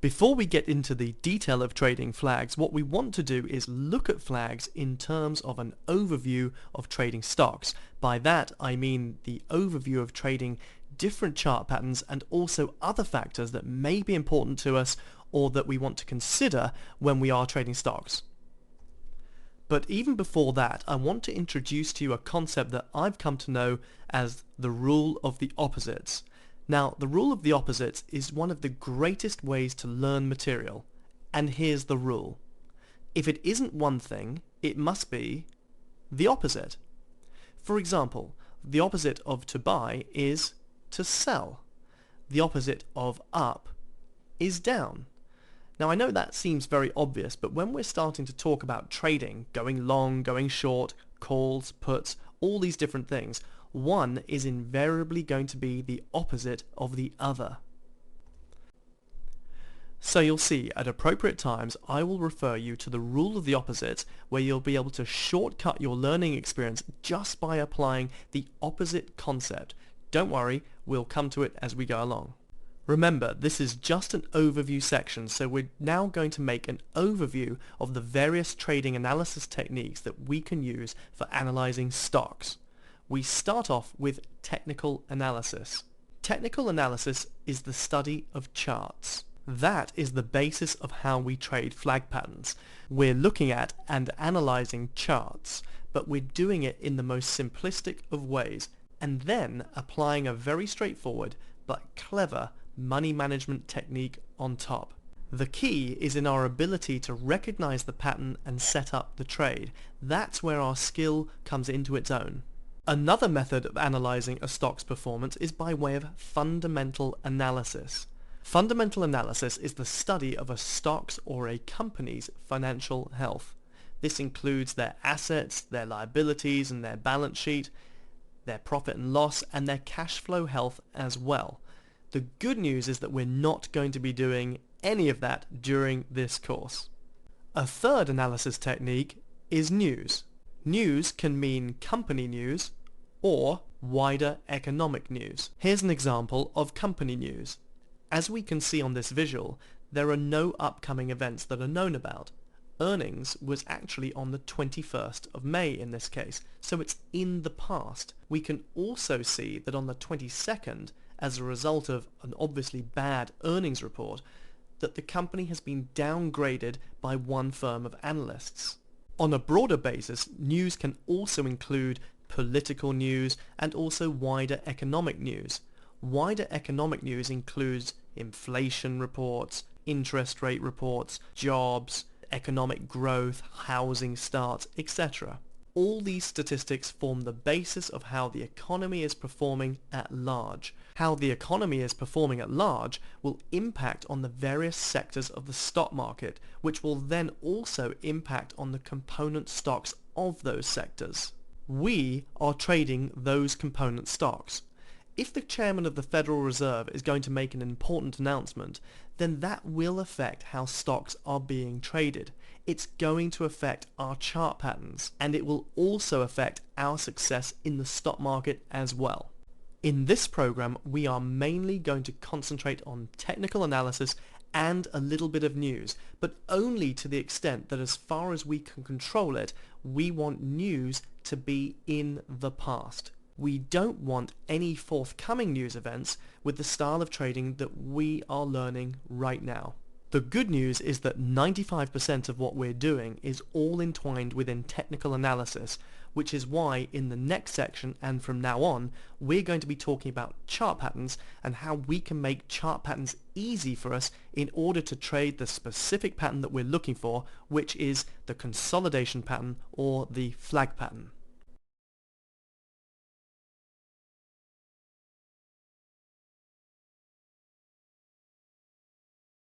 Before we get into the detail of trading flags, what we want to do is look at flags in terms of an overview of trading stocks. By that I mean the overview of trading different chart patterns and also other factors that may be important to us or that we want to consider when we are trading stocks. But even before that, I want to introduce to you a concept that I've come to know as the rule of the opposites. Now, the rule of the opposites is one of the greatest ways to learn material, and here's the rule. If it isn't one thing, it must be the opposite. For example, the opposite of to buy is to sell. The opposite of up is down. Now, I know that seems very obvious, but when we're starting to talk about trading, going long, going short, calls, puts, all these different things, one is invariably going to be the opposite of the other. So you'll see, at appropriate times, I will refer you to the rule of the opposites, where you'll be able to shortcut your learning experience just by applying the opposite concept. Don't worry, we'll come to it as we go along. Remember, this is just an overview section, so we're now going to make an overview of the various trading analysis techniques that we can use for analyzing stocks. We start off with technical analysis. Technical analysis is the study of charts. That is the basis of how we trade flag patterns. We're looking at and analyzing charts, but we're doing it in the most simplistic of ways, and then applying a very straightforward but clever money management technique on top. The key is in our ability to recognize the pattern and set up the trade. That's where our skill comes into its own. Another method of analyzing a stock's performance is by way of fundamental analysis. Fundamental analysis is the study of a stock's or a company's financial health. This includes their assets, their liabilities and their balance sheet, their profit and loss, and their cash flow health as well. The good news is that we're not going to be doing any of that during this course. A third analysis technique is news. News can mean company news or wider economic news. Here's an example of company news. As we can see on this visual, there are no upcoming events that are known about. Earnings was actually on the 21st of May in this case, so it's in the past. We can also see that on the 22nd, as a result of an obviously bad earnings report, that the company has been downgraded by one firm of analysts. On a broader basis, news can also include political news and also wider economic news. Wider economic news includes inflation reports, interest rate reports, jobs, economic growth, housing starts, etc. All these statistics form the basis of how the economy is performing at large. How the economy is performing at large will impact on the various sectors of the stock market, which will then also impact on the component stocks of those sectors. We are trading those component stocks. If the chairman of the Federal Reserve is going to make an important announcement, then that will affect how stocks are being traded. It's going to affect our chart patterns, and it will also affect our success in the stock market as well. In this program, we are mainly going to concentrate on technical analysis and a little bit of news, but only to the extent that as far as we can control it, we want news to be in the past. We don't want any forthcoming news events with the style of trading that we are learning right now. The good news is that 95% of what we're doing is all entwined within technical analysis, which is why in the next section and from now on, we're going to be talking about chart patterns and how we can make chart patterns easy for us in order to trade the specific pattern that we're looking for, which is the consolidation pattern or the flag pattern.